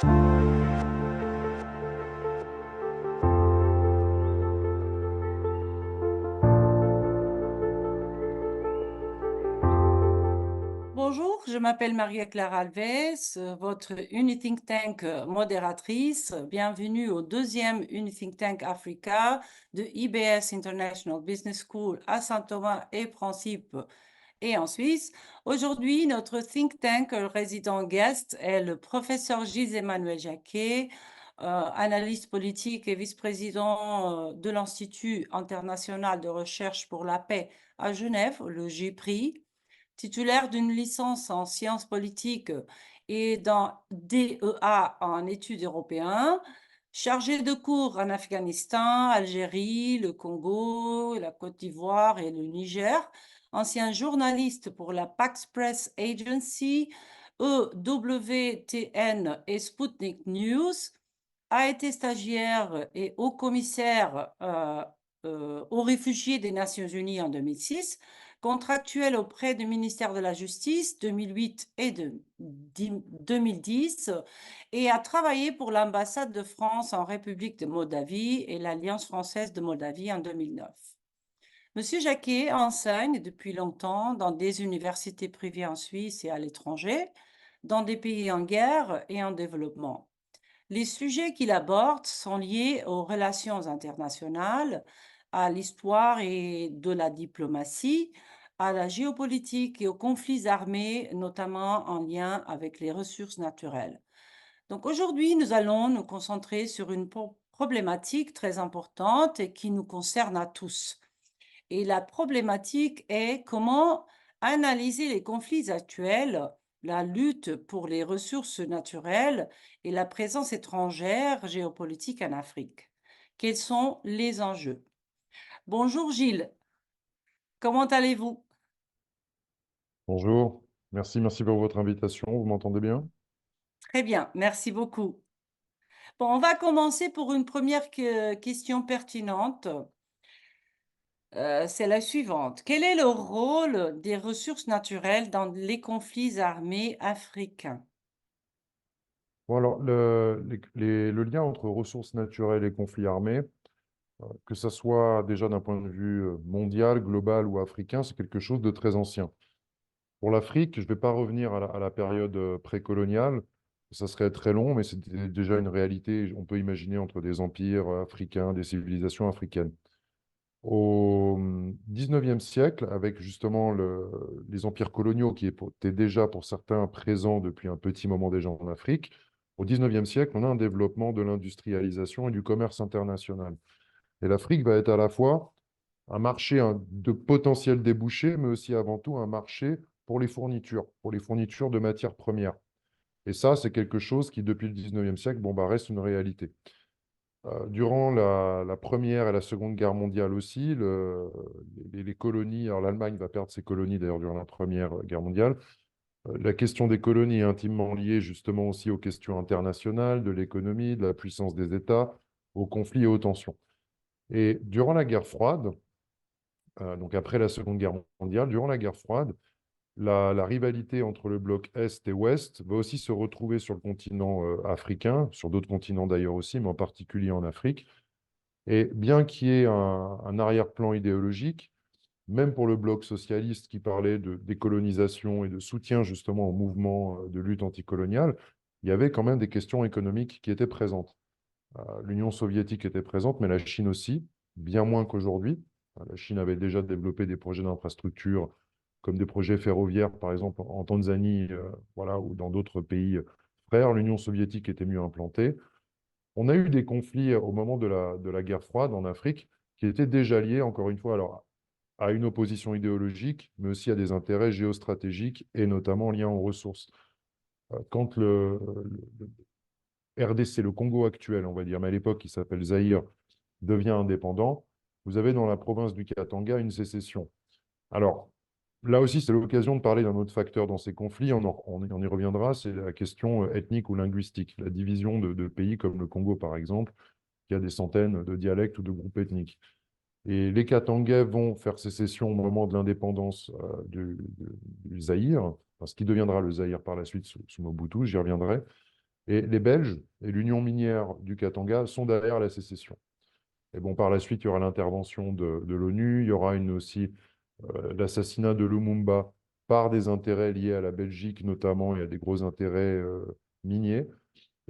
Bonjour, je m'appelle Maria-Clara Alves, votre Unithink Tank modératrice. Bienvenue au deuxième Unithink Tank Africa de IBS International Business School à Saint-Thomas et Principe et en Suisse. Aujourd'hui, notre think tank résident guest est le professeur Gilles-Emmanuel Jacquet, analyste politique et vice-président de l'Institut international de recherche pour la paix à Genève, le GIPRI, titulaire d'une licence en sciences politiques et d'un DEA en études européennes, chargé de cours en Afghanistan, Algérie, le Congo, la Côte d'Ivoire et le Niger, ancien journaliste pour la Pax Press Agency, EWTN et Sputnik News, a été stagiaire et haut-commissaire aux réfugiés des Nations Unies en 2006, contractuel auprès du ministère de la Justice 2008 et 2010 et a travaillé pour l'ambassade de France en République de Moldavie et l'Alliance française de Moldavie en 2009. Monsieur Jacquet enseigne depuis longtemps dans des universités privées en Suisse et à l'étranger, dans des pays en guerre et en développement. Les sujets qu'il aborde sont liés aux relations internationales, à l'histoire et de la diplomatie, à la géopolitique et aux conflits armés, notamment en lien avec les ressources naturelles. Donc aujourd'hui, nous allons nous concentrer sur une problématique très importante et qui nous concerne à tous. Et la problématique est comment analyser les conflits actuels, la lutte pour les ressources naturelles et la présence étrangère géopolitique en Afrique. Quels sont les enjeux? Bonjour Gilles, comment allez-vous? Bonjour, merci pour votre invitation. Vous m'entendez bien? Très bien, merci beaucoup. Bon, on va commencer pour une première question pertinente. C'est la suivante. Quel est le rôle des ressources naturelles dans les conflits armés africains? Bon, alors, le lien entre ressources naturelles et conflits armés, que ce soit déjà d'un point de vue mondial, global ou africain, c'est quelque chose de très ancien. Pour l'Afrique, je ne vais pas revenir à la période précoloniale, ça serait très long, mais c'est déjà une réalité, on peut imaginer entre des empires africains, des civilisations africaines. Au 19e siècle, avec justement les empires coloniaux qui étaient déjà pour certains présents depuis un petit moment déjà en Afrique, au 19e siècle, on a un développement de l'industrialisation et du commerce international. Et l'Afrique va être à la fois un marché de potentiels débouchés, mais aussi avant tout un marché pour les fournitures de matières premières. Et ça, c'est quelque chose qui, depuis le 19e siècle, bon, bah, reste une réalité. Durant la Première et la Seconde Guerre mondiale aussi, les colonies, alors l'Allemagne va perdre ses colonies d'ailleurs durant la Première Guerre mondiale. La question des colonies est intimement liée justement aussi aux questions internationales, de l'économie, de la puissance des États, aux conflits et aux tensions. Et durant la guerre froide, donc après la Seconde Guerre mondiale, durant la guerre froide, la rivalité entre le bloc Est et Ouest va aussi se retrouver sur le continent africain, sur d'autres continents d'ailleurs aussi, mais en particulier en Afrique. Et bien qu'il y ait un arrière-plan idéologique, même pour le bloc socialiste qui parlait de décolonisation et de soutien justement au mouvement de lutte anticoloniale, il y avait quand même des questions économiques qui étaient présentes. L'Union soviétique était présente, mais la Chine aussi, bien moins qu'aujourd'hui. La Chine avait déjà développé des projets d'infrastructure comme des projets ferroviaires, par exemple en Tanzanie, voilà, ou dans d'autres pays frères. L'Union soviétique était mieux implantée. On a eu des conflits au moment de la guerre froide en Afrique qui étaient déjà liés, encore une fois, alors, à une opposition idéologique, mais aussi à des intérêts géostratégiques et notamment liés aux ressources. Quand le RDC, le Congo actuel, on va dire, mais à l'époque il s'appelle Zaïre, devient indépendant, vous avez dans la province du Katanga une sécession. Alors, là aussi, c'est l'occasion de parler d'un autre facteur dans ces conflits, on y reviendra, c'est la question ethnique ou linguistique, la division de pays comme le Congo, par exemple, qui a des centaines de dialectes ou de groupes ethniques. Et les Katangais vont faire sécession au moment de l'indépendance du Zaïre, ce qui deviendra le Zaïre par la suite sous Mobutu, j'y reviendrai. Et les Belges et l'Union minière du Katanga sont derrière la sécession. Et bon, par la suite, il y aura l'intervention de l'ONU, il y aura aussi l'assassinat de Lumumba par des intérêts liés à la Belgique notamment et à des gros intérêts miniers.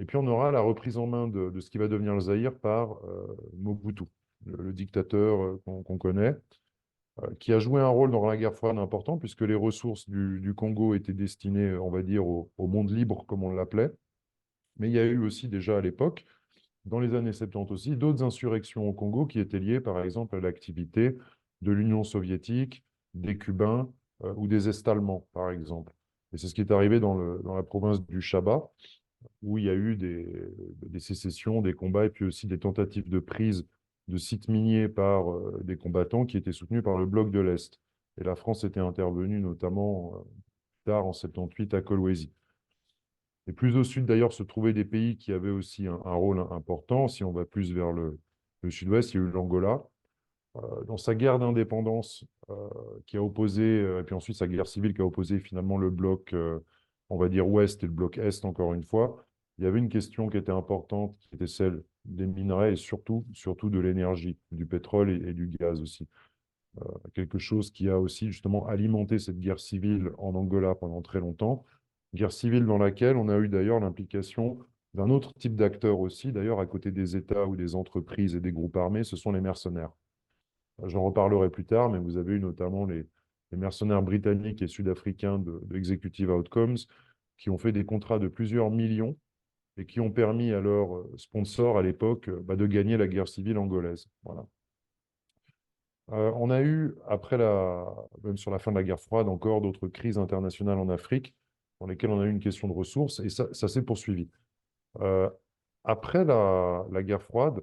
Et puis on aura la reprise en main de ce qui va devenir le Zaïre par Mobutu, le dictateur qu'on connaît, qui a joué un rôle dans la guerre froide important, puisque les ressources du Congo étaient destinées, on va dire, au monde libre, comme on l'appelait. Mais il y a eu aussi déjà à l'époque, dans les années 70 aussi, d'autres insurrections au Congo qui étaient liées, par exemple, à l'activité de l'Union soviétique, des Cubains ou des Est-Allemands, par exemple. Et c'est ce qui est arrivé dans la province du Chaba, où il y a eu des sécessions, des combats, et puis aussi des tentatives de prise de sites miniers par des combattants qui étaient soutenus par le bloc de l'Est. Et la France était intervenue notamment plus tard en 78 à Kolwezi. Et plus au sud, d'ailleurs, se trouvaient des pays qui avaient aussi un rôle important. Si on va plus vers le sud-ouest, il y a eu l'Angola. Dans sa guerre d'indépendance qui a opposé, et puis ensuite sa guerre civile qui a opposé finalement le bloc, on va dire, ouest et le bloc est, encore une fois, il y avait une question qui était importante, qui était celle des minerais et surtout de l'énergie, du pétrole et du gaz aussi. Quelque chose qui a aussi justement alimenté cette guerre civile en Angola pendant très longtemps. Guerre civile dans laquelle on a eu d'ailleurs l'implication d'un autre type d'acteurs aussi, d'ailleurs à côté des États ou des entreprises et des groupes armés, ce sont les mercenaires. J'en reparlerai plus tard, mais vous avez eu notamment les mercenaires britanniques et sud-africains de Executive Outcomes qui ont fait des contrats de plusieurs millions et qui ont permis à leurs sponsors à l'époque de gagner la guerre civile angolaise. Voilà. On a eu, même sur la fin de la guerre froide, encore d'autres crises internationales en Afrique dans lesquelles on a eu une question de ressources et ça s'est poursuivi. Euh, Après la guerre froide,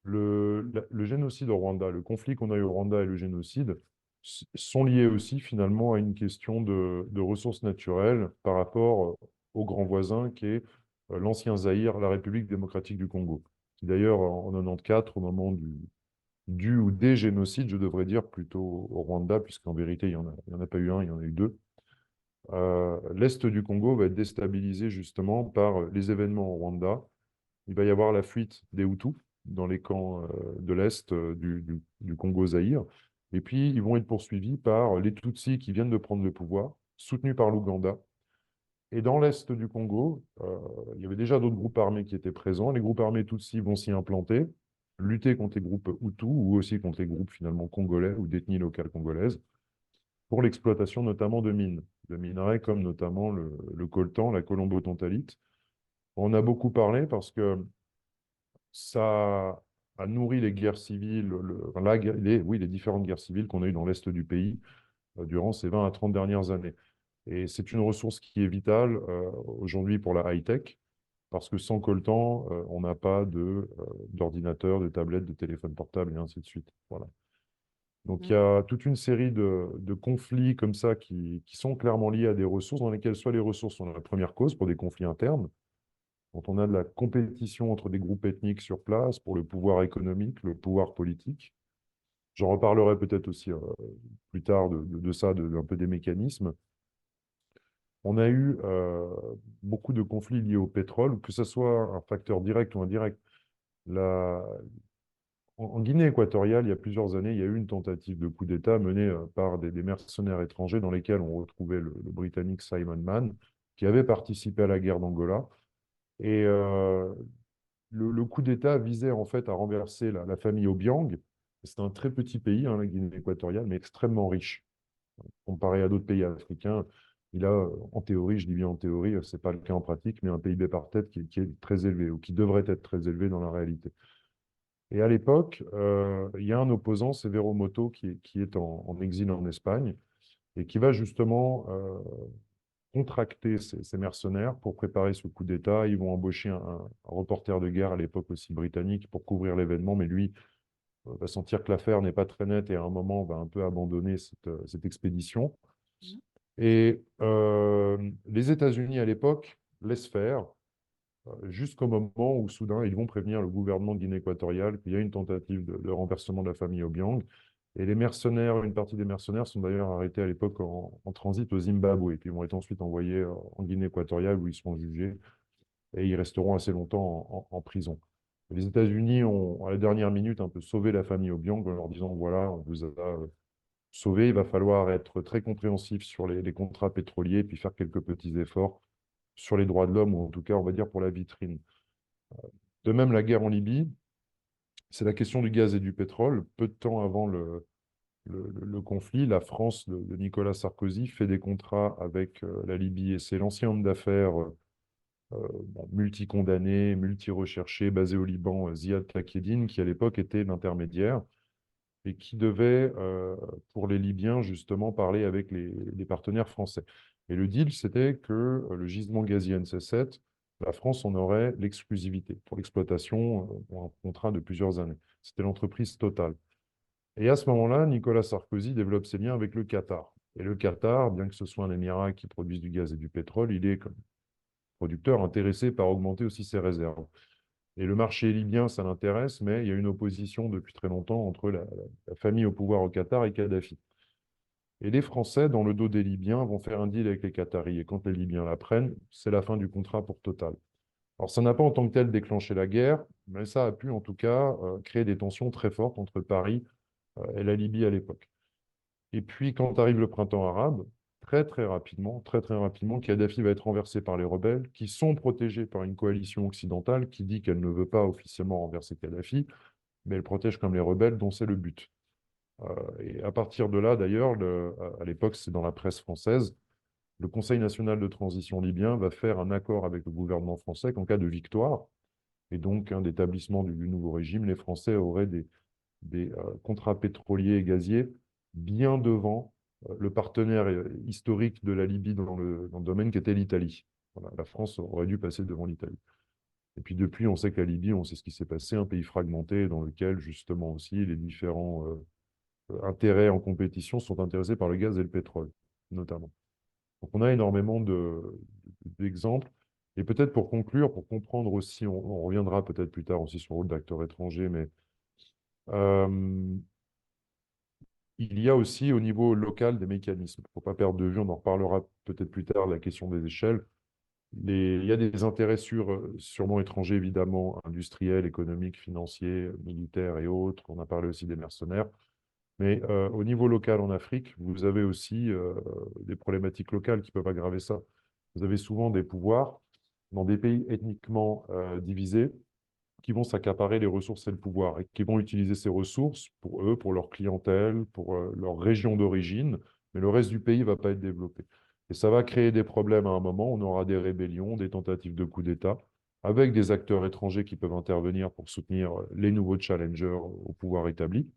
le génocide au Rwanda, le conflit qu'on a eu au Rwanda et le génocide sont liés aussi finalement à une question de ressources naturelles par rapport au grand voisin qui est l'ancien Zaïre, la République démocratique du Congo, qui d'ailleurs en 94, au moment du ou des génocides, je devrais dire plutôt au Rwanda, puisqu'en vérité il y en a pas eu un, il y en a eu deux. L'Est du Congo va être déstabilisé justement par les événements au Rwanda. Il va y avoir la fuite des Hutus dans les camps de l'Est du Congo-Zaïre. Et puis, ils vont être poursuivis par les Tutsis qui viennent de prendre le pouvoir, soutenus par l'Ouganda. Et dans l'Est du Congo, il y avait déjà d'autres groupes armés qui étaient présents. Les groupes armés Tutsis vont s'y implanter, lutter contre les groupes Hutus ou aussi contre les groupes finalement congolais ou d'ethnie locale congolaise pour l'exploitation notamment de mines, de minerais comme notamment le coltan, la colombo-tantalite. On a beaucoup parlé parce que ça a nourri les guerres civiles, oui, les différentes guerres civiles qu'on a eues dans l'Est du pays durant ces 20 à 30 dernières années. Et c'est une ressource qui est vitale aujourd'hui pour la high-tech, parce que sans coltan, on n'a pas d'ordinateur, de tablette, de téléphone portable et ainsi de suite. Voilà. Donc il y Mhm. a toute une série de conflits comme ça qui sont clairement liés à des ressources, dans lesquelles soit les ressources sont la première cause pour des conflits internes, quand on a de la compétition entre des groupes ethniques sur place pour le pouvoir économique, le pouvoir politique. J'en reparlerai peut-être aussi plus tard de ça, un peu des mécanismes. On a eu beaucoup de conflits liés au pétrole, que ce soit un facteur direct ou indirect. La- en Guinée équatoriale, il y a plusieurs années, il y a eu une tentative de coup d'État menée par des mercenaires étrangers dans lesquels on retrouvait le Britannique Simon Mann, qui avait participé à la guerre d'Angola. Et le coup d'État visait en fait à renverser la famille Obiang. C'est un très petit pays, hein, la Guinée équatoriale, mais extrêmement riche. Comparé à d'autres pays africains, il a, en théorie, je dis bien en théorie, ce n'est pas le cas en pratique, mais un PIB par tête qui est très élevé, ou qui devrait être très élevé dans la réalité. Et à l'époque, il y a un opposant, c'est Vero Moto, qui est en exil en Espagne, et qui va justement contracter ces mercenaires pour préparer ce coup d'État. Ils vont embaucher un reporter de guerre à l'époque aussi britannique pour couvrir l'événement, mais lui va sentir que l'affaire n'est pas très nette et à un moment va un peu abandonner cette expédition. Et les États-Unis à l'époque laissent faire jusqu'au moment où soudain ils vont prévenir le gouvernement de Guinée équatoriale qu'il y a une tentative de renversement de la famille Obiang. Et les mercenaires, une partie des mercenaires sont d'ailleurs arrêtés à l'époque en transit au Zimbabwe, et puis ils vont être ensuite envoyés en Guinée équatoriale où ils seront jugés. et ils resteront assez longtemps en prison. Les États-Unis ont, à la dernière minute, un peu sauvé la famille Obiang en leur disant, voilà, on vous a sauvé, il va falloir être très compréhensif sur les contrats pétroliers, puis faire quelques petits efforts sur les droits de l'homme, ou en tout cas, on va dire, pour la vitrine. De même, la guerre en Libye, c'est la question du gaz et du pétrole. Peu de temps avant le conflit, la France de Nicolas Sarkozy fait des contrats avec la Libye, et c'est l'ancien homme d'affaires bon, multi-condamné, multi-recherché, basé au Liban, Ziad Takedine, qui à l'époque était l'intermédiaire et qui devait, pour les Libyens, justement, parler avec les partenaires français. Et le deal, c'était que le gisement gazier NC7, la France en aurait l'exclusivité pour l'exploitation, pour un contrat de plusieurs années. C'était l'entreprise Total. Et à ce moment-là, Nicolas Sarkozy développe ses liens avec le Qatar. Et le Qatar, bien que ce soit un émirat qui produise du gaz et du pétrole, il est comme producteur intéressé par augmenter aussi ses réserves. Et le marché libyen, ça l'intéresse, mais il y a une opposition depuis très longtemps entre la famille au pouvoir au Qatar et Kadhafi. Et les Français, dans le dos des Libyens, vont faire un deal avec les Qataris. Et quand les Libyens la prennent, c'est la fin du contrat pour Total. Alors, ça n'a pas en tant que tel déclenché la guerre, mais ça a pu en tout cas créer des tensions très fortes entre Paris et la Libye à l'époque. Et puis, quand arrive le printemps arabe, très très rapidement, Kadhafi va être renversé par les rebelles, qui sont protégés par une coalition occidentale qui dit qu'elle ne veut pas officiellement renverser Kadhafi, mais elle protège comme les rebelles, dont c'est le but. Et à partir de là, d'ailleurs, à l'époque, c'est dans la presse française, le Conseil national de transition libyen va faire un accord avec le gouvernement français qu'en cas de victoire, et donc d'établissement du nouveau régime, les Français auraient des contrats pétroliers et gaziers bien devant le partenaire historique de la Libye dans le domaine qui était l'Italie. Voilà, la France aurait dû passer devant l'Italie. Et puis depuis, on sait que la Libye, on sait ce qui s'est passé, un pays fragmenté dans lequel justement aussi les différents intérêts en compétition sont intéressés par le gaz et le pétrole, notamment. Donc on a énormément d'exemples. Et peut-être pour conclure, pour comprendre aussi, on reviendra peut-être plus tard aussi sur le rôle d'acteurs étrangers, mais euh, il y a aussi au niveau local des mécanismes. Il ne faut pas perdre de vue, on en reparlera peut-être plus tard, la question des échelles. Il y a des intérêts sûrement étrangers, évidemment, industriels, économiques, financiers, militaires et autres. On a parlé aussi des mercenaires. Mais au niveau local en Afrique, vous avez aussi des problématiques locales qui peuvent aggraver ça. Vous avez souvent des pouvoirs dans des pays ethniquement divisés qui vont s'accaparer les ressources et le pouvoir et qui vont utiliser ces ressources pour eux, pour leur clientèle, pour leur région d'origine, mais le reste du pays ne va pas être développé. Et ça va créer des problèmes à un moment. On aura des rébellions, des tentatives de coup d'État, avec des acteurs étrangers qui peuvent intervenir pour soutenir les nouveaux challengers au pouvoir établi.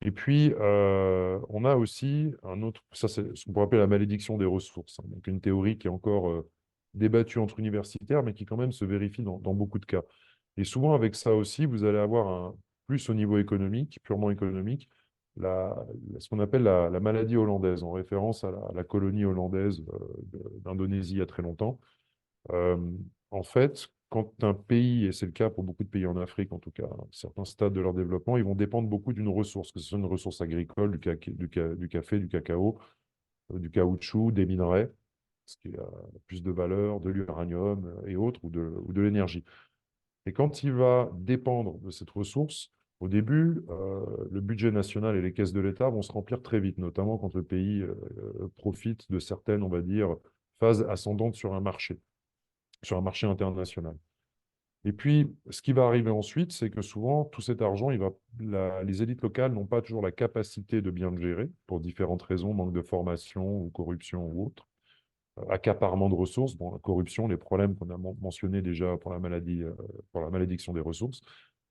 Et puis, on a aussi un autre, ça c'est ce qu'on pourrait appeler la malédiction des ressources, hein. Donc une théorie qui est encore débattue entre universitaires, mais qui quand même se vérifie dans beaucoup de cas. Et souvent, avec ça aussi, vous allez avoir plus au niveau économique, purement économique, ce qu'on appelle la maladie hollandaise, en référence à la colonie hollandaise d'Indonésie il y a très longtemps. Euh, En fait, quand un pays, et c'est le cas pour beaucoup de pays en Afrique, en tout cas, à certains stades de leur développement, ils vont dépendre beaucoup d'une ressource, que ce soit une ressource agricole, du café, du cacao, du caoutchouc, des minerais, ce qui a plus de valeur, de l'uranium et autres, ou de l'énergie. Et quand il va dépendre de cette ressource, au début, le budget national et les caisses de l'État vont se remplir très vite, notamment quand le pays profite de certaines, on va dire, phases ascendantes sur un marché international. Et puis, ce qui va arriver ensuite, c'est que souvent, tout cet argent, les élites locales n'ont pas toujours la capacité de bien le gérer, pour différentes raisons, manque de formation ou corruption ou autre, accaparement de ressources, bon, la corruption, les problèmes qu'on a mentionnés déjà pour la maladie, pour la malédiction des ressources.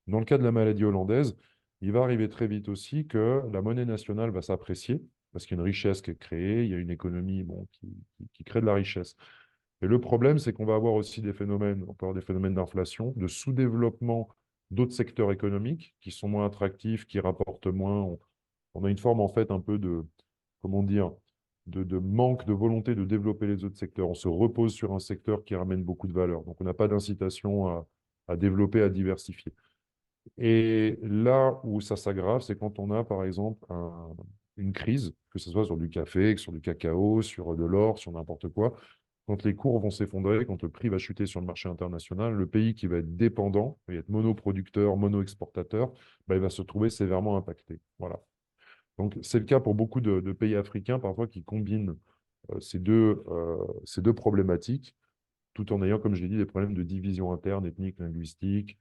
Dans le cas de la maladie hollandaise, il va arriver très vite aussi que la monnaie nationale va s'apprécier, parce qu'il y a une richesse qui est créée, il y a une économie bon, qui crée de la richesse. Et le problème, c'est qu'on va avoir aussi des phénomènes, on peut avoir des phénomènes d'inflation, de sous-développement d'autres secteurs économiques qui sont moins attractifs, qui rapportent moins. On a une forme, en fait, un peu de, comment dire, de manque de volonté de développer les autres secteurs. On se repose sur un secteur qui ramène beaucoup de valeur. Donc, on n'a pas d'incitation à développer, à diversifier. Et là où ça s'aggrave, c'est quand on a, par exemple, une crise, que ce soit sur du café, sur du cacao, sur de l'or, sur n'importe quoi, quand les cours vont s'effondrer, quand le prix va chuter sur le marché international, le pays qui va être dépendant, et être monoproducteur, mono-exportateur, bah, il va se trouver sévèrement impacté. Voilà. Donc, c'est le cas pour beaucoup de pays africains, parfois, qui combinent ces deux problématiques, tout en ayant, comme je l'ai dit, des problèmes de division interne, ethnique, linguistique,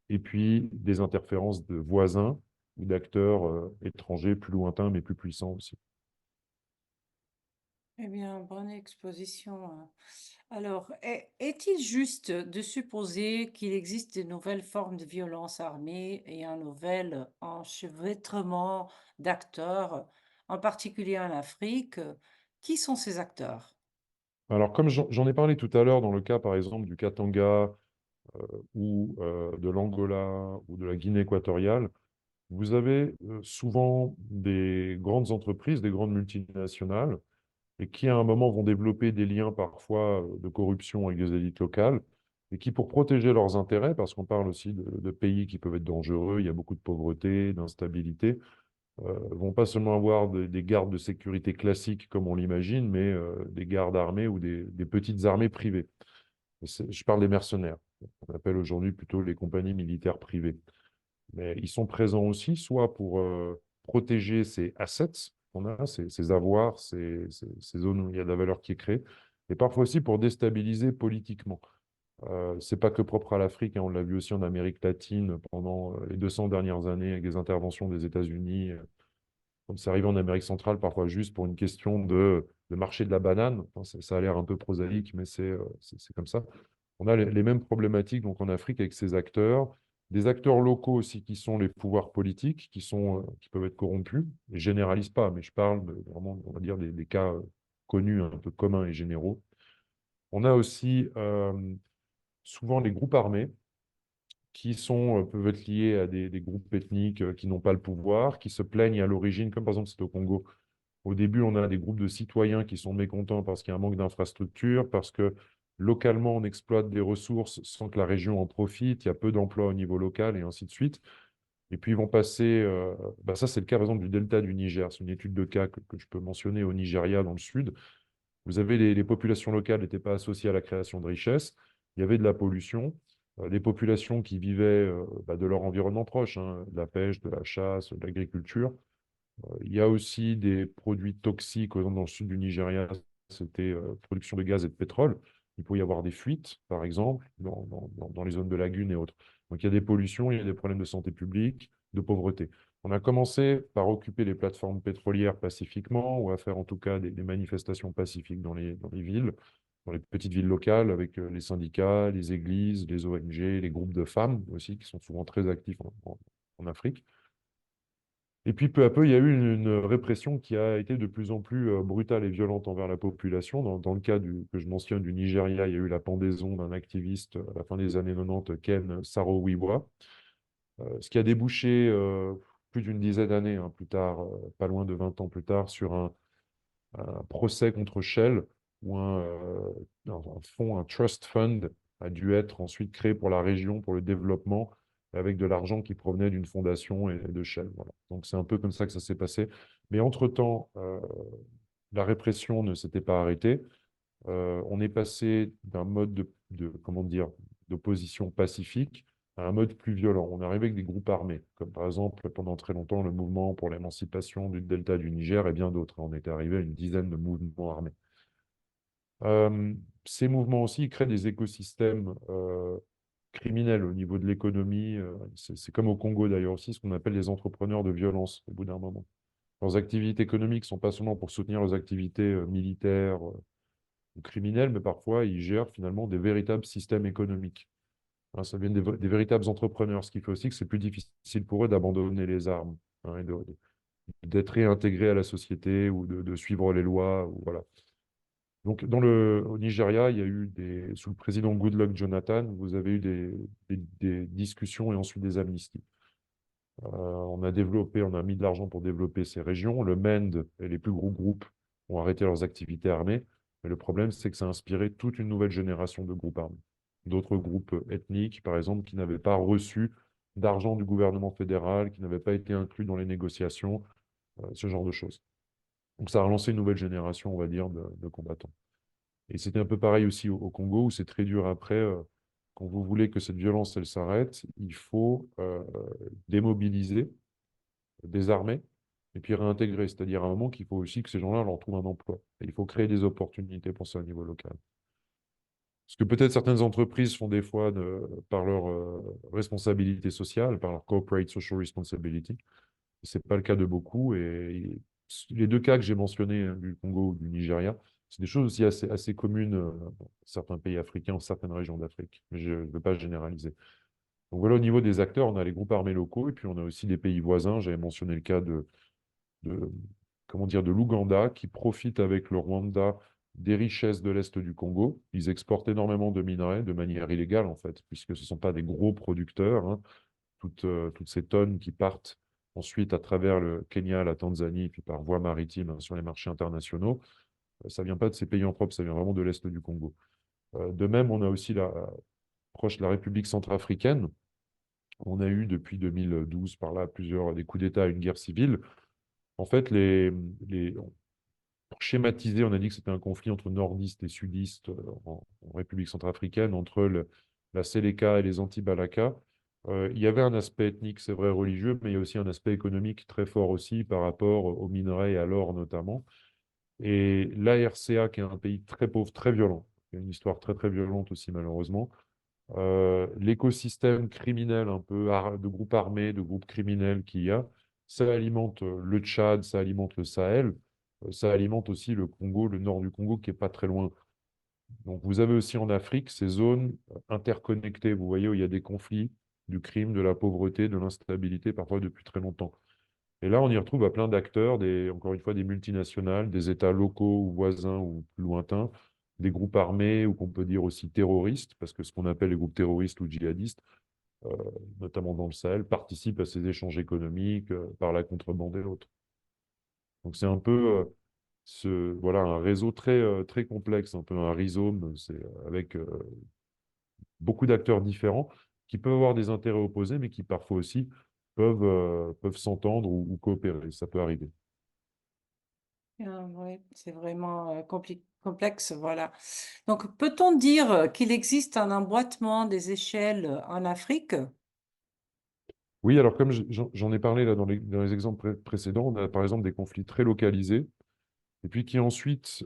et puis des interférences de voisins ou d'acteurs étrangers plus lointains, mais plus puissants aussi. Eh bien, bonne exposition, hein. Alors, est-il juste de supposer qu'il existe de nouvelles formes de violence armée et un nouvel enchevêtrement d'acteurs, en particulier en Afrique? Qui sont ces acteurs? Alors, comme j'en ai parlé tout à l'heure, dans le cas, par exemple, du Katanga ou de l'Angola ou de la Guinée équatoriale, vous avez souvent des grandes entreprises, des grandes multinationales, et qui à un moment vont développer des liens parfois de corruption avec des élites locales, et qui pour protéger leurs intérêts, parce qu'on parle aussi de pays qui peuvent être dangereux, il y a beaucoup de pauvreté, d'instabilité, vont pas seulement avoir des gardes de sécurité classiques comme on l'imagine, mais des gardes armés ou des petites armées privées. Je parle des mercenaires. On appelle aujourd'hui plutôt les compagnies militaires privées. Mais ils sont présents aussi, soit pour protéger ces assets qu'on a, ces avoirs, ces zones où il y a de la valeur qui est créée, et parfois aussi pour déstabiliser politiquement. C'est pas que propre à l'Afrique, hein, on l'a vu aussi en Amérique latine pendant les 200 dernières années avec des interventions des États-Unis. Comme c'est arrivé en Amérique centrale, parfois juste pour une question de marché de la banane. Enfin, ça a l'air un peu prosaïque, mais c'est comme ça. On a les mêmes problématiques donc, en Afrique avec ces acteurs, des acteurs locaux aussi qui sont les pouvoirs politiques, qui peuvent être corrompus. Je ne généralise pas, mais je parle vraiment, on va dire, des cas connus, un peu communs et généraux. On a aussi souvent les groupes armés peuvent être liés à des groupes ethniques qui n'ont pas le pouvoir, qui se plaignent à l'origine, comme par exemple c'est au Congo. Au début, on a des groupes de citoyens qui sont mécontents parce qu'il y a un manque d'infrastructures, parce que localement, on exploite des ressources sans que la région en profite, il y a peu d'emplois au niveau local et ainsi de suite. Et puis, ils vont passer, ça c'est le cas par exemple du delta du Niger, c'est une étude de cas que je peux mentionner au Nigeria dans le sud. Vous avez les populations locales n'étaient pas associées à la création de richesses, il y avait de la pollution, des populations qui vivaient de leur environnement proche, hein, de la pêche, de la chasse, de l'agriculture. Il y a aussi des produits toxiques dans le sud du Nigeria, c'était production de gaz et de pétrole. Il peut y avoir des fuites, par exemple, dans les zones de lagunes et autres. Donc il y a des pollutions, il y a des problèmes de santé publique, de pauvreté. On a commencé par occuper les plateformes pétrolières pacifiquement, ou à faire en tout cas des manifestations pacifiques dans les villes, dans les petites villes locales, avec les syndicats, les églises, les ONG, les groupes de femmes aussi, qui sont souvent très actifs en Afrique. Et puis peu à peu, il y a eu une répression qui a été de plus en plus brutale et violente envers la population. Dans le cas que je mentionne du Nigeria, il y a eu la pendaison d'un activiste à la fin des années 90, Ken Saro-Wiwa, ce qui a débouché plus d'une dizaine d'années plus tard, pas loin de 20 ans plus tard, sur un procès contre Shell, où un fonds, un trust fund, a dû être ensuite créé pour la région, pour le développement, avec de l'argent qui provenait d'une fondation et de Shell. Voilà. Donc c'est un peu comme ça que ça s'est passé. Mais entre-temps, la répression ne s'était pas arrêtée. On est passé d'un mode comment dire, d'opposition pacifique à un mode plus violent. On est arrivé avec des groupes armés, comme par exemple pendant très longtemps le mouvement pour l'émancipation du delta du Niger et bien d'autres. On était arrivé à une dizaine de mouvements armés. Euh, Ces mouvements aussi créent des écosystèmes criminels au niveau de l'économie. C'est comme au Congo d'ailleurs aussi, ce qu'on appelle les entrepreneurs de violence au bout d'un moment. Leurs activités économiques ne sont pas seulement pour soutenir leurs activités militaires ou criminels, mais parfois ils gèrent finalement des véritables systèmes économiques. Hein, ça vient des véritables entrepreneurs, ce qui fait aussi que c'est plus difficile pour eux d'abandonner les armes, hein, et d'être réintégrés à la société ou de suivre les lois. Voilà. Donc, au Nigeria, il y a eu sous le président Goodluck Jonathan, vous avez eu des discussions et ensuite des amnisties. On a mis de l'argent pour développer ces régions. Le MEND et les plus gros groupes ont arrêté leurs activités armées. Mais le problème, c'est que ça a inspiré toute une nouvelle génération de groupes armés. D'autres groupes ethniques, par exemple, qui n'avaient pas reçu d'argent du gouvernement fédéral, qui n'avaient pas été inclus dans les négociations, ce genre de choses. Donc ça a relancé une nouvelle génération, on va dire, de combattants. Et c'était un peu pareil aussi au Congo, où c'est très dur après. Quand vous voulez que cette violence, elle s'arrête, il faut démobiliser, désarmer, et puis réintégrer. C'est-à-dire à un moment qu'il faut aussi que ces gens-là leur trouvent un emploi. Et il faut créer des opportunités pour ça au niveau local. Ce que peut-être certaines entreprises font des fois par leur responsabilité sociale, par leur corporate social responsibility. Ce n'est pas le cas de beaucoup. Et les deux cas que j'ai mentionnés, hein, du Congo ou du Nigeria, c'est des choses aussi assez communes dans certains pays africains, dans certaines régions d'Afrique. Mais je ne veux pas généraliser. Donc voilà, au niveau des acteurs, on a les groupes armés locaux et puis on a aussi des pays voisins. J'avais mentionné le cas de, comment dire, de l'Ouganda qui profite avec le Rwanda des richesses de l'Est du Congo. Ils exportent énormément de minerais de manière illégale, en fait, puisque ce ne sont pas des gros producteurs, hein. Toutes ces tonnes qui partent ensuite à travers le Kenya, la Tanzanie, puis par voie maritime, hein, sur les marchés internationaux, ça ne vient pas de ces pays en propre, ça vient vraiment de l'Est du Congo. De même, on a aussi proche la République centrafricaine. On a eu depuis 2012 par là plusieurs des coups d'État, une guerre civile. En fait, pour schématiser, on a dit que c'était un conflit entre nordistes et sudistes en République centrafricaine, entre la Séléka et les Anti-Balaka. Il y avait un aspect ethnique, c'est vrai, religieux, mais il y a aussi un aspect économique très fort aussi par rapport aux minerais et à l'or notamment. Et l'ARCA, qui est un pays très pauvre, très violent, il y a une histoire très très violente aussi malheureusement. L'écosystème criminel un peu de groupes armés, de groupes criminels qu'il y a, ça alimente le Tchad, ça alimente le Sahel, ça alimente aussi le Congo, le nord du Congo qui est pas très loin. Donc vous avez aussi en Afrique ces zones interconnectées, vous voyez, où il y a des conflits, du crime, de la pauvreté, de l'instabilité, parfois depuis très longtemps. Et là, on y retrouve à plein d'acteurs, encore une fois, des multinationales, des États locaux ou voisins ou plus lointains, des groupes armés ou qu'on peut dire aussi terroristes, parce que ce qu'on appelle les groupes terroristes ou djihadistes, euh, notamment dans le Sahel, participent à ces échanges économiques par la contrebande et autres. Donc c'est un peu voilà, un réseau très complexe, un peu un rhizome, avec beaucoup d'acteurs différents qui peuvent avoir des intérêts opposés, mais qui parfois aussi peuvent s'entendre ou coopérer. Ça peut arriver. Oui, c'est vraiment complexe, voilà. Donc, peut-on dire qu'il existe un emboîtement des échelles en Afrique? Oui, alors comme j'en ai parlé là dans les exemples précédents, on a par exemple des conflits très localisés, et puis qui ensuite,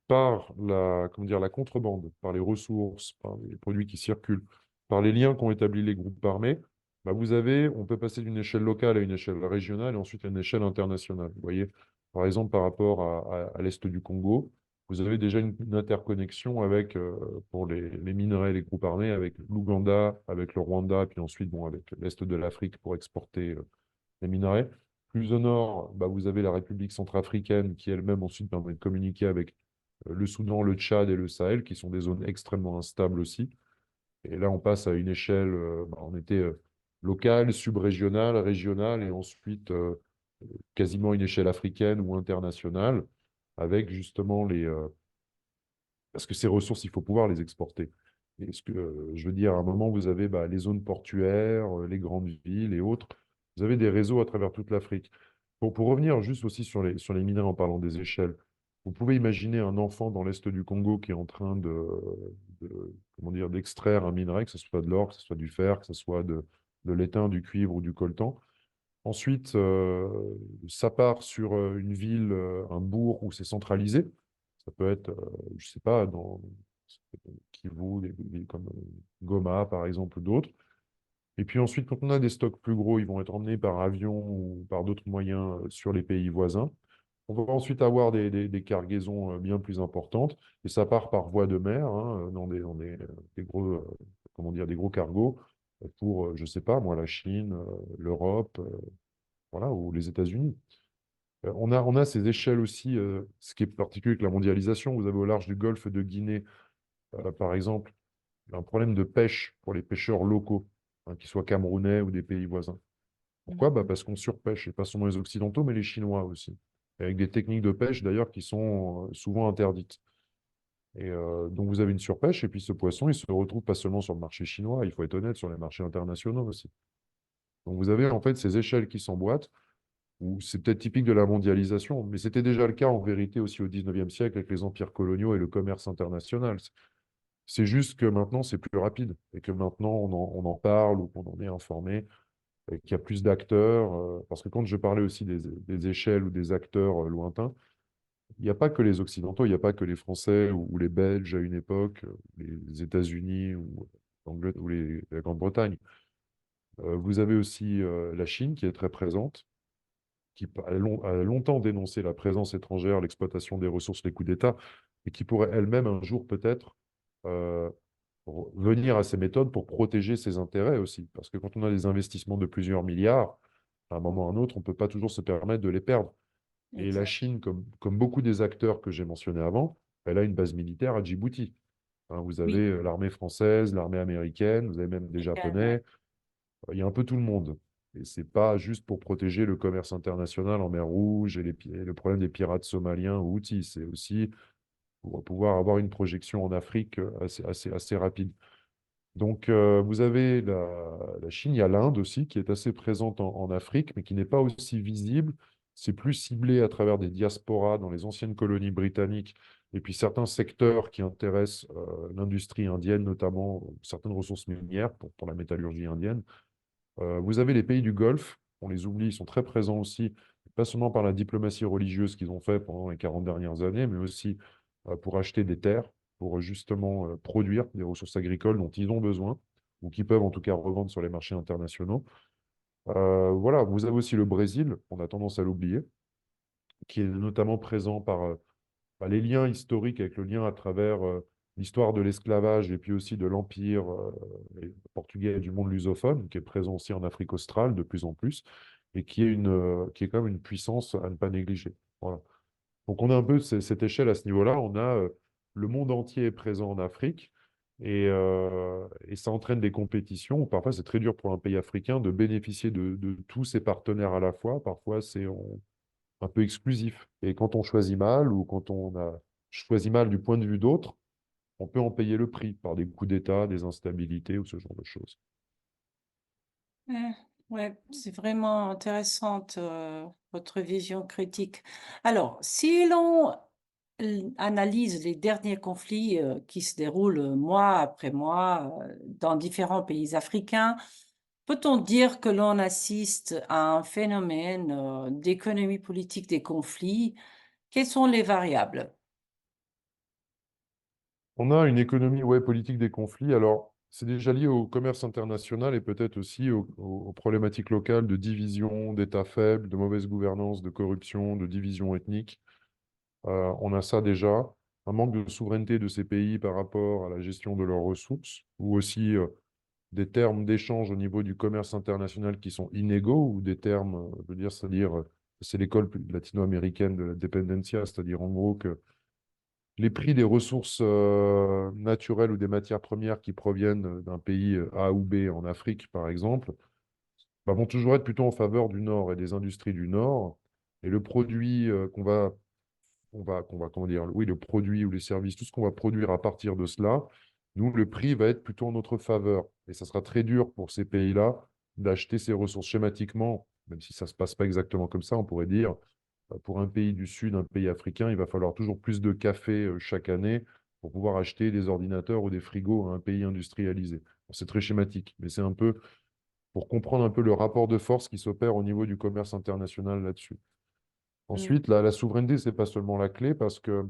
par comment dire, la contrebande, par les ressources, par les produits qui circulent, par les liens qu'ont établis les groupes armés, bah on peut passer d'une échelle locale à une échelle régionale et ensuite à une échelle internationale. Vous voyez, par exemple, par rapport à l'Est du Congo, vous avez déjà une interconnexion avec, pour les minerais, les groupes armés, avec l'Ouganda, avec le Rwanda, puis ensuite bon, avec l'Est de l'Afrique pour exporter les minerais. Plus au nord, bah, vous avez la République centrafricaine qui elle-même ensuite permet de communiquer avec le Soudan, le Tchad et le Sahel, qui sont des zones extrêmement instables aussi. Et là, on passe à une échelle, bah, on était locale, sub-régionale, régionale, et ensuite quasiment une échelle africaine ou internationale, avec justement parce que ces ressources, il faut pouvoir les exporter. Et je veux dire, à un moment, vous avez bah, les zones portuaires, les grandes villes et autres. Vous avez des réseaux à travers toute l'Afrique. Pour revenir juste aussi sur les minerais en parlant des échelles, vous pouvez imaginer un enfant dans l'Est du Congo qui est en train comment dire, d'extraire un minerai, que ce soit de l'or, que ce soit du fer, que ce soit de l'étain, du cuivre ou du coltan. Ensuite, ça part sur une ville, un bourg où c'est centralisé. Ça peut être, je ne sais pas, dans Kivu, des villes comme Goma, par exemple, ou d'autres. Et puis ensuite, quand on a des stocks plus gros, ils vont être emmenés par avion ou par d'autres moyens sur les pays voisins. On va ensuite avoir des cargaisons bien plus importantes. Et ça part par voie de mer, hein, des gros, comment dire, des gros cargos pour, je ne sais pas, moi, la Chine, l'Europe, voilà, ou les États-Unis. On a ces échelles aussi, ce qui est particulier avec la mondialisation. Vous avez au large du golfe de Guinée, par exemple, un problème de pêche pour les pêcheurs locaux, hein, qu'ils soient camerounais ou des pays voisins. Pourquoi? Bah, Mhm. parce qu'on surpêche, et pas seulement les Occidentaux, mais les Chinois aussi. Avec des techniques de pêche, d'ailleurs, qui sont souvent interdites. Et donc, vous avez une surpêche, et puis ce poisson, il se retrouve pas seulement sur le marché chinois, il faut être honnête, sur les marchés internationaux aussi. Donc, vous avez en fait ces échelles qui s'emboîtent. ou c'est peut-être typique de la mondialisation, mais c'était déjà le cas en vérité aussi au 19e siècle avec les empires coloniaux et le commerce international. C'est juste que maintenant, c'est plus rapide et que maintenant, on en parle ou qu'on en est informé et qu'il y a plus d'acteurs. Parce que quand je parlais aussi des échelles ou des acteurs lointains, il n'y a pas que les Occidentaux, il n'y a pas que les Français ou les Belges à une époque, les États-Unis ou, ou la Grande-Bretagne. Vous avez aussi la Chine qui est très présente, qui a longtemps dénoncé la présence étrangère, l'exploitation des ressources, les coups d'État, et qui pourrait elle-même un jour peut-être euh, venir à ces méthodes pour protéger ses intérêts aussi. Parce que quand on a des investissements de plusieurs milliards, à un moment ou à un autre, on ne peut pas toujours se permettre de les perdre. Et la Exact. Chine, comme beaucoup des acteurs que j'ai mentionnés avant, elle a une base militaire à Djibouti. Hein, vous avez Oui, l'armée française, l'armée américaine, vous avez même des également. Japonais. Il y a un peu tout le monde. Et c'est pas juste pour protéger le commerce international en mer Rouge et le problème des pirates somaliens ou Houthis. C'est aussi pour pouvoir avoir une projection en Afrique assez rapide. Donc, vous avez la Chine, il y a l'Inde aussi, qui est assez présente en Afrique, mais qui n'est pas aussi visible. C'est plus ciblé à travers des diasporas dans les anciennes colonies britanniques, et puis certains secteurs qui intéressent l'industrie indienne, notamment certaines ressources minières pour la métallurgie indienne. Vous avez les pays du Golfe, on les oublie, ils sont très présents aussi, pas seulement par la diplomatie religieuse qu'ils ont fait pendant les 40 dernières années, mais aussi pour acheter des terres, pour justement produire des ressources agricoles dont ils ont besoin, ou qui peuvent en tout cas revendre sur les marchés internationaux. Voilà, vous avez aussi le Brésil, on a tendance à l'oublier, qui est notamment présent par les liens historiques avec le lien à travers l'histoire de l'esclavage et puis aussi de l'empire portugais et du monde lusophone, qui est présent aussi en Afrique australe de plus en plus, et qui est quand même une puissance à ne pas négliger. Voilà. Donc on a un peu cette échelle à ce niveau-là. On a le monde entier est présent en Afrique. Et ça entraîne des compétitions où parfois c'est très dur pour un pays africain de bénéficier de tous ses partenaires à la fois. Parfois c'est un peu exclusif. Et quand on choisit mal ou quand on a choisi mal du point de vue d'autres, on peut en payer le prix par des coups d'État, des instabilités ou ce genre de choses. Ouais, ouais, c'est vraiment intéressante votre vision critique. Alors, si l'on analyse les derniers conflits qui se déroulent mois après mois dans différents pays africains, peut-on dire que l'on assiste à un phénomène d'économie politique des conflits? Quelles sont les variables? On a une économie ouais, politique des conflits. Alors, c'est déjà lié au commerce international et peut-être aussi aux problématiques locales de division, d'État faible, de mauvaise gouvernance, de corruption, de division ethnique. On a ça déjà. Un manque de souveraineté de ces pays par rapport à la gestion de leurs ressources, ou aussi des termes d'échange au niveau du commerce international qui sont inégaux, ou des termes, je veux dire, c'est-à-dire, c'est l'école latino-américaine de la dependencia, c'est-à-dire en gros que les prix des ressources naturelles ou des matières premières qui proviennent d'un pays A ou B en Afrique, par exemple, bah, vont toujours être plutôt en faveur du Nord et des industries du Nord. Et le produit comment dire, oui, le produit ou les services, tout ce qu'on va produire à partir de cela, nous, le prix va être plutôt en notre faveur. Et ça sera très dur pour ces pays-là d'acheter ces ressources schématiquement, même si ça ne se passe pas exactement comme ça, on pourrait dire, pour un pays du Sud, un pays africain, il va falloir toujours plus de café chaque année pour pouvoir acheter des ordinateurs ou des frigos à un pays industrialisé. Bon, c'est très schématique, mais c'est un peu pour comprendre un peu le rapport de force qui s'opère au niveau du commerce international là-dessus. Hmm. Ensuite, la souveraineté, ce n'est pas seulement la clé parce que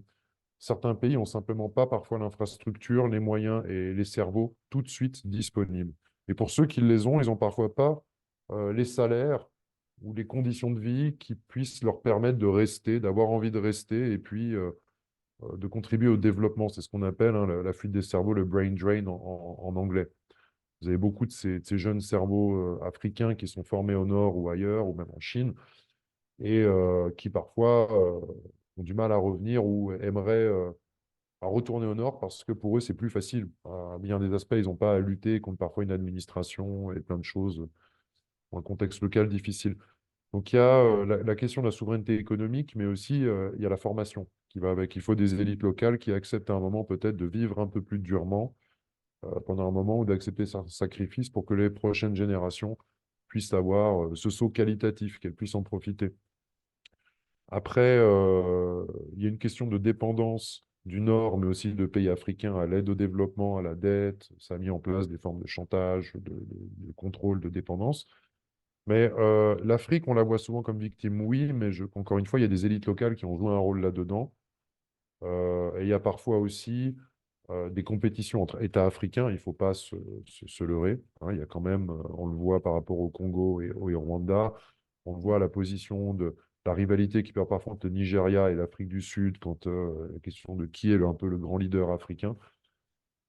certains pays n'ont simplement pas parfois l'infrastructure, les moyens et les cerveaux tout de suite disponibles. Et pour ceux qui les ont, ils n'ont parfois pas les salaires ou les conditions de vie qui puissent leur permettre de rester, d'avoir envie de rester et puis de contribuer au développement. C'est ce qu'on appelle hein, la fuite des cerveaux, le brain drain en anglais. Vous avez beaucoup de ces jeunes cerveaux africains qui sont formés au nord ou ailleurs, ou même en Chine, et qui parfois ont du mal à revenir ou aimeraient à retourner au nord parce que pour eux, c'est plus facile. À bien des aspects, ils n'ont pas à lutter contre parfois une administration et plein de choses, ou un contexte local difficile. Donc il y a la question de la souveraineté économique, mais aussi il y a la formation qui va avec. Il faut des élites locales qui acceptent à un moment peut-être de vivre un peu plus durement pendant un moment ou d'accepter certains sacrifices pour que les prochaines générations puisse avoir ce saut qualitatif, qu'elle puisse en profiter. Après, il y a une question de dépendance du Nord, mais aussi de pays africains à l'aide au développement, à la dette. Ça a mis en place des formes de chantage, de contrôle, de dépendance. Mais l'Afrique, on la voit souvent comme victime, oui, mais encore une fois, il y a des élites locales qui ont joué un rôle là-dedans. Et il y a parfois aussi des compétitions entre États africains, il ne faut pas se leurrer, hein. Il y a quand même, on le voit par rapport au Congo et au Rwanda, on voit la position de la rivalité qui peut parfois entre le Nigeria et l'Afrique du Sud quand la question de qui est un peu le grand leader africain.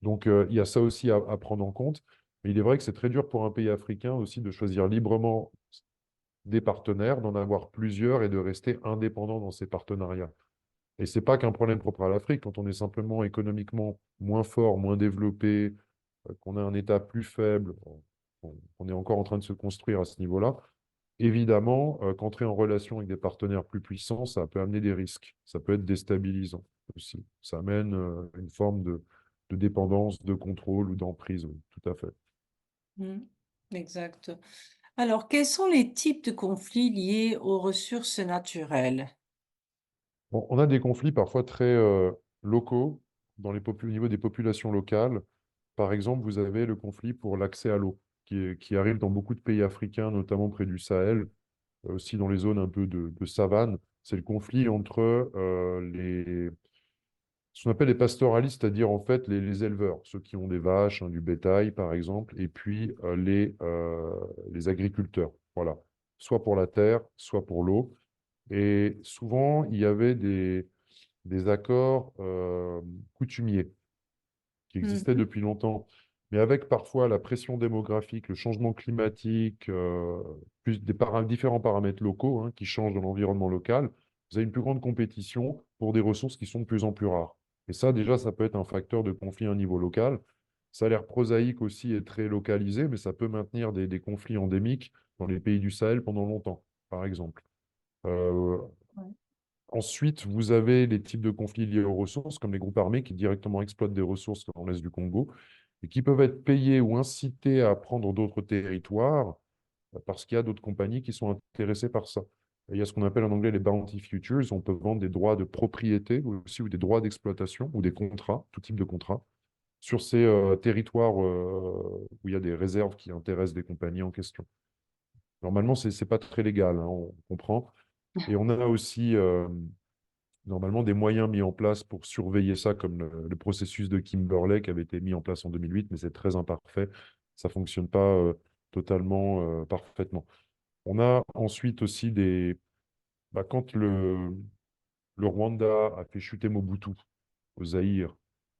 Donc il y a ça aussi à prendre en compte. Mais il est vrai que c'est très dur pour un pays africain aussi de choisir librement des partenaires, d'en avoir plusieurs et de rester indépendant dans ces partenariats. Et ce n'est pas qu'un problème propre à l'Afrique. Quand on est simplement économiquement moins fort, moins développé, qu'on a un État plus faible, on est encore en train de se construire à ce niveau-là. Évidemment, qu'entrer en relation avec des partenaires plus puissants, ça peut amener des risques. Ça peut être déstabilisant aussi. Ça amène une forme de dépendance, de contrôle ou d'emprise, oui, tout à fait. Mm. Exact. Alors, quels sont les types de conflits liés aux ressources naturelles? Bon, on a des conflits parfois très locaux au niveau des populations locales. Par exemple, vous avez le conflit pour l'accès à l'eau qui arrive dans beaucoup de pays africains, notamment près du Sahel, aussi dans les zones un peu de savane. C'est le conflit entre ce qu'on appelle les pastoralistes, c'est-à-dire en fait les éleveurs, ceux qui ont des vaches, hein, du bétail par exemple, et puis les agriculteurs. Voilà, soit pour la terre, soit pour l'eau. Et souvent, il y avait des accords coutumiers qui existaient Mhm. depuis longtemps, mais avec parfois la pression démographique, le changement climatique, plus différents paramètres locaux, hein, qui changent dans l'environnement local, vous avez une plus grande compétition pour des ressources qui sont de plus en plus rares. Et ça, déjà, ça peut être un facteur de conflit à un niveau local. Ça a l'air prosaïque aussi et très localisé, mais ça peut maintenir des conflits endémiques dans les pays du Sahel pendant longtemps, par exemple. Euh, Ouais. Ensuite, vous avez les types de conflits liés aux ressources, comme les groupes armés qui directement exploitent des ressources dans l'est du Congo et qui peuvent être payés ou incités à prendre d'autres territoires parce qu'il y a d'autres compagnies qui sont intéressées par ça. Et il y a ce qu'on appelle en anglais les bounty futures. On peut vendre des droits de propriété aussi ou des droits d'exploitation ou des contrats, tout type de contrats, sur ces territoires où il y a des réserves qui intéressent des compagnies en question. Normalement, ce n'est pas très légal, hein, on comprend. Et on a aussi normalement des moyens mis en place pour surveiller ça, comme le processus de Kimberley qui avait été mis en place en 2008, mais c'est très imparfait. Ça ne fonctionne pas totalement parfaitement. On a ensuite aussi quand le Rwanda a fait chuter Mobutu au Zaïre,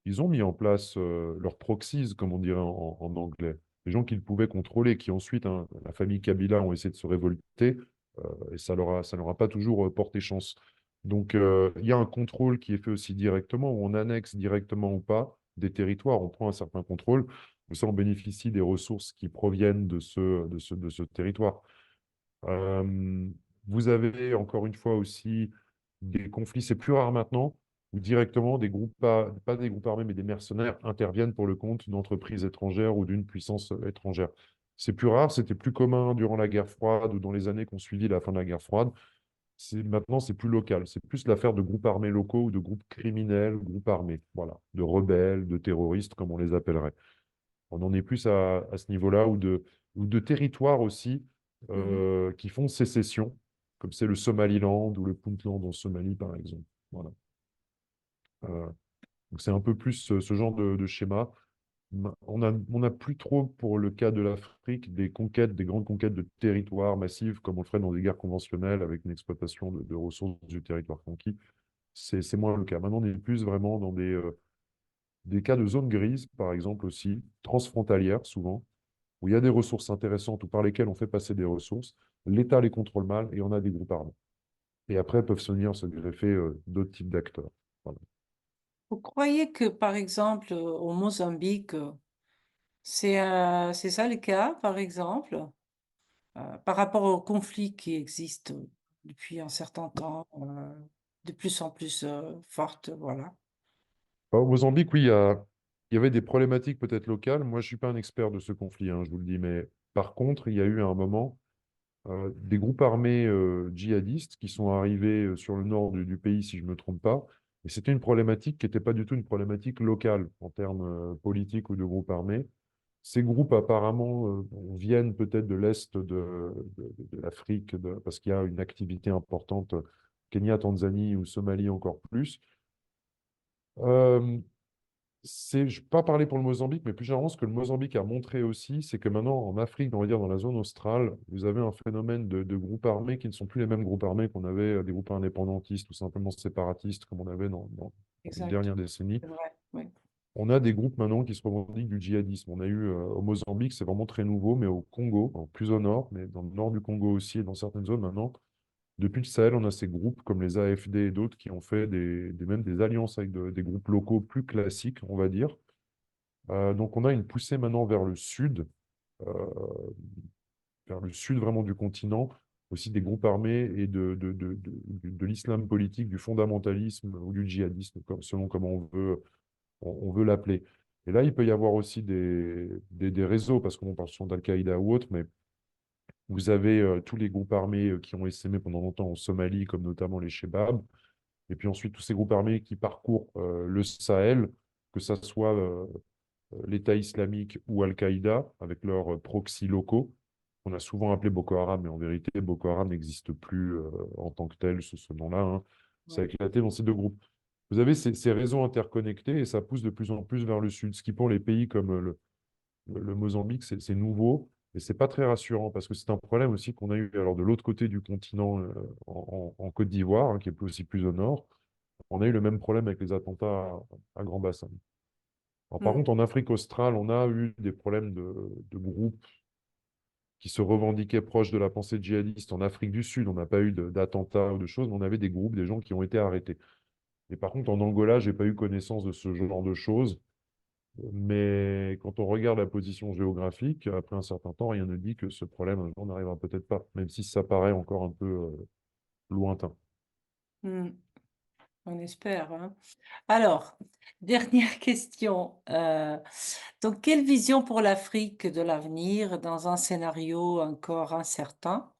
ils ont mis en place leurs proxies, comme on dirait en anglais. Des gens qu'ils pouvaient contrôler, qui ensuite, hein, la famille Kabila ont essayé de se révolter, et ça leur a pas toujours porté chance. Donc, il y a un contrôle qui est fait aussi directement, où on annexe directement ou pas des territoires, on prend un certain contrôle, comme ça on bénéficie des ressources qui proviennent de ce territoire. Euh, Vous avez encore une fois aussi des conflits, c'est plus rare maintenant, où directement des groupes, pas des groupes armés, mais des mercenaires interviennent pour le compte d'entreprises étrangères ou d'une puissance étrangère. C'est plus rare, c'était plus commun durant la guerre froide ou dans les années qui ont suivi la fin de la guerre froide. Maintenant, c'est plus local. C'est plus l'affaire de groupes armés locaux ou de groupes criminels, groupes armés, voilà, de rebelles, de terroristes, comme on les appellerait. On en est plus à ce niveau-là, ou de territoires aussi Mhm. qui font sécession, comme c'est le Somaliland ou le Puntland en Somalie, par exemple. Voilà. Euh, donc c'est un peu plus ce genre de schéma. On n'a plus trop, pour le cas de l'Afrique, des conquêtes, des grandes conquêtes de territoires massives, comme on le ferait dans des guerres conventionnelles avec une exploitation de ressources du territoire conquis. C'est moins le cas. Maintenant, on est plus vraiment dans des cas de zones grises, par exemple aussi, transfrontalières souvent, où il y a des ressources intéressantes ou par lesquelles on fait passer des ressources, l'État les contrôle mal et on a des groupes armés. Et après, peuvent se venir se greffer d'autres types d'acteurs. Voilà. Vous croyez que, par exemple, au Mozambique, c'est ça le cas, par exemple, par rapport aux conflits qui existent depuis un certain temps, de plus en plus fortes, voilà. Au Mozambique, oui, il y avait des problématiques peut-être locales. Moi, je ne suis pas un expert de ce conflit, hein, je vous le dis, mais Par contre, il y a eu à un moment des groupes armés djihadistes qui sont arrivés sur le nord du pays, si je ne me trompe pas. Et c'était une problématique qui n'était pas du tout une problématique locale en termes politiques ou de groupes armés. Ces groupes, apparemment, viennent peut-être de l'Est de l'Afrique, parce qu'il y a une activité importante, Kenya, Tanzanie ou Somalie encore plus. Euh, je ne vais pas parler pour le Mozambique, mais plus généralement, ce que le Mozambique a montré aussi, c'est que maintenant, en Afrique, on va dire dans la zone australe, vous avez un phénomène de groupes armés qui ne sont plus les mêmes groupes armés qu'on avait, des groupes indépendantistes ou simplement séparatistes, comme on avait dans les Exact, dernières décennies. c'est vrai, oui. On a des groupes maintenant qui se revendiquent du djihadisme. On a eu au Mozambique, c'est vraiment très nouveau, mais au Congo, plus au nord, mais dans le nord du Congo aussi et dans certaines zones maintenant, depuis le Sahel, on a ces groupes comme les AFD et d'autres qui ont fait même des alliances avec des groupes locaux plus classiques, on va dire. Donc on a une poussée maintenant euh, vers le sud vraiment du continent, aussi des groupes armés et de l'islam politique, du fondamentalisme ou du djihadisme, selon comment on veut l'appeler. Et là, il peut y avoir aussi des réseaux, parce qu'on parle souvent d'Al-Qaïda ou autre, mais vous avez tous les groupes armés qui ont essaimé pendant longtemps en Somalie, comme notamment les Shebabs, et puis ensuite tous ces groupes armés qui parcourent le Sahel, que ce soit l'État islamique ou Al-Qaïda, avec leurs proxys locaux. On a souvent appelé Boko Haram, mais en vérité, Boko Haram n'existe plus en tant que tel, ce nom-là, hein. Ça a Oui. éclaté dans ces deux groupes. Vous avez ces réseaux interconnectés et ça pousse de plus en plus vers le sud, ce qui pour les pays comme le Mozambique, c'est nouveau et c'est pas très rassurant parce que c'est un problème aussi qu'on a eu alors de l'autre côté du continent, en Côte d'Ivoire, hein, qui est aussi plus au nord. On a eu le même problème avec les attentats à Grand Bassam. Alors, par Mm, contre, en Afrique australe, on a eu des problèmes de groupes qui se revendiquaient proches de la pensée djihadiste. En Afrique du Sud, on n'a pas eu d'attentats ou de choses, mais on avait des groupes, des gens qui ont été arrêtés. Et par contre, en Angola, je n'ai pas eu connaissance de ce genre de choses. Mais quand on regarde la position géographique, après un certain temps, rien ne dit que ce problème, un jour, n'arrivera peut-être pas, même si ça paraît encore un peu lointain. mm, on espère, hein. Alors, dernière question. Donc, quelle vision pour l'Afrique de l'avenir dans un scénario encore incertain,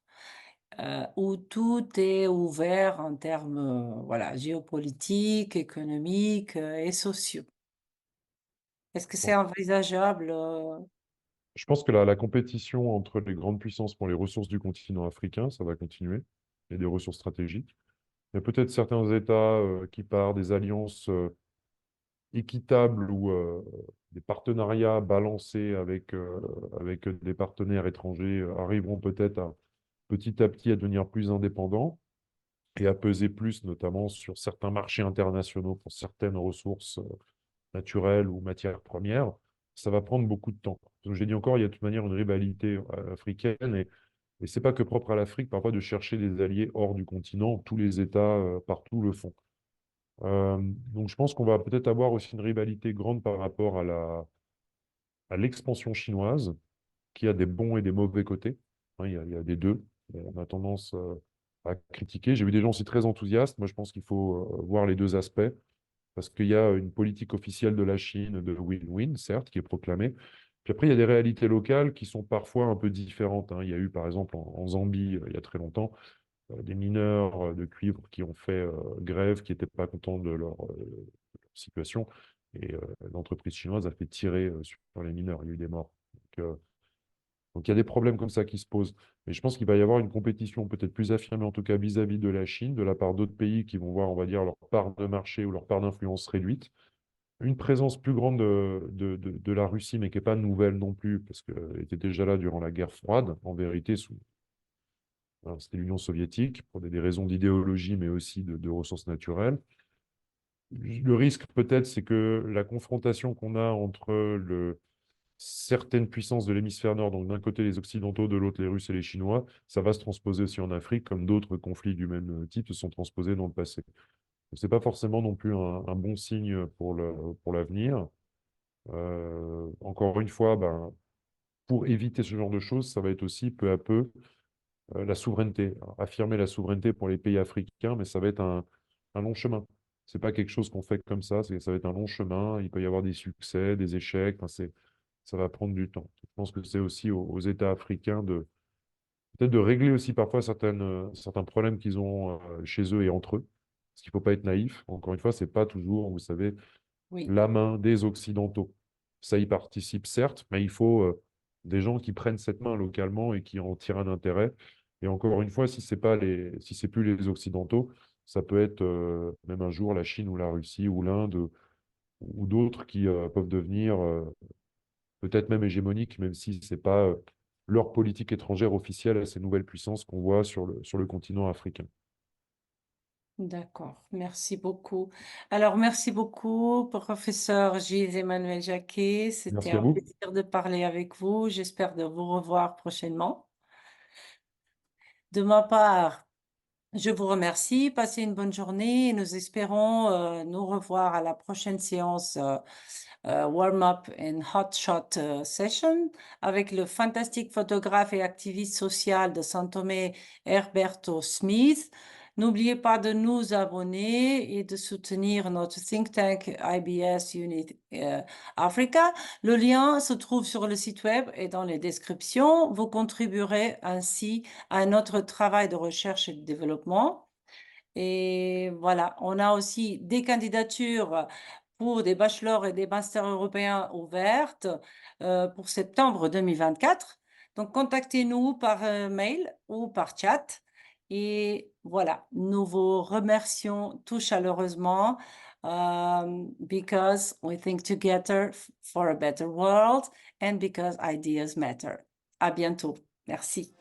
où tout est ouvert en termes, voilà, géopolitiques, économiques, et sociaux? Est-ce que c'est Bon. envisageable? Je pense que la compétition entre les grandes puissances pour les ressources du continent africain, ça va continuer, et des ressources stratégiques. Il y a peut-être certains États qui, par des alliances équitables ou des partenariats balancés avec des partenaires étrangers, arriveront peut-être petit à petit à devenir plus indépendants et à peser plus, notamment sur certains marchés internationaux pour certaines ressources naturelles ou matières premières. Ça va prendre beaucoup de temps. Donc, j'ai dit encore, il y a de toute manière une rivalité africaine et ce n'est pas que propre à l'Afrique, parfois, de chercher des alliés hors du continent. Tous les États partout le font. Donc, je pense qu'on va peut-être avoir aussi une rivalité grande par rapport à l'expansion chinoise, qui a des bons et des mauvais côtés. Hein, il y a des deux. On a tendance à critiquer. J'ai vu des gens aussi très enthousiastes. Moi, je pense qu'il faut voir les deux aspects, parce qu'il y a une politique officielle de la Chine de win-win, certes, qui est proclamée. Puis après, il y a des réalités locales qui sont parfois un peu différentes, hein. Il y a eu, par exemple, en Zambie, il y a très longtemps, des mineurs de cuivre qui ont fait grève, qui n'étaient pas contents de leur situation. Et l'entreprise chinoise a fait tirer sur les mineurs. Il y a eu des morts. Donc, il y a des problèmes comme ça qui se posent. Mais je pense qu'il va y avoir une compétition peut-être plus affirmée, en tout cas vis-à-vis de la Chine, de la part d'autres pays qui vont voir, on va dire, leur part de marché ou leur part d'influence réduite. Une présence plus grande de la Russie, mais qui n'est pas nouvelle non plus, parce qu'elle était déjà là durant la guerre froide, en vérité, alors, c'était l'Union soviétique, pour des raisons d'idéologie, mais aussi de ressources naturelles. Le risque, peut-être, c'est que la confrontation qu'on a entre certaines puissances de l'hémisphère nord, donc d'un côté les Occidentaux, de l'autre les Russes et les Chinois, ça va se transposer aussi en Afrique, comme d'autres conflits du même type se sont transposés dans le passé. Ce n'est pas forcément non plus un bon signe pour l'avenir. Encore une fois, ben, pour éviter ce genre de choses, ça va être aussi peu à peu la souveraineté. Affirmer la souveraineté pour les pays africains, mais ça va être un long chemin. C'est pas quelque chose qu'on fait comme ça, ça va être un long chemin. Il peut y avoir des succès, des échecs. Enfin, ça va prendre du temps. Je pense que c'est aussi aux États africains de peut-être de régler aussi parfois certains problèmes qu'ils ont chez eux et entre eux. Parce qu'il ne faut pas être naïf. Encore une fois, c'est pas toujours, vous savez, Oui, la main des Occidentaux. Ça y participe certes, mais il faut des gens qui prennent cette main localement et qui en tirent un intérêt. Et encore une fois, si c'est plus les Occidentaux, ça peut être même un jour la Chine ou la Russie ou l'Inde ou d'autres qui peuvent devenir peut-être même hégémoniques, même si c'est pas leur politique étrangère officielle à ces nouvelles puissances qu'on voit sur le continent africain. d'accord. Merci beaucoup. Alors, merci beaucoup, professeur Gilles Emmanuel Jacquet. C'était Merci à un vous. plaisir de parler avec vous. J'espère de vous revoir prochainement. De ma part, je vous remercie. Passez une bonne journée et nous espérons nous revoir à la prochaine séance warm-up and hot shot session avec le fantastique photographe et activiste social de São Tomé, Herberto Smith. N'oubliez pas de nous abonner et de soutenir notre think tank IBS Unit Africa. Le lien se trouve sur le site web et dans les descriptions. Vous contribuerez ainsi à notre travail de recherche et de développement. Et voilà, on a aussi des candidatures pour des bachelors et des masters européens ouvertes pour septembre 2024. Donc, contactez-nous par mail ou par chat. Et voilà, nous vous remercions tout chaleureusement because we think together for a better world and because ideas matter. À bientôt. Merci.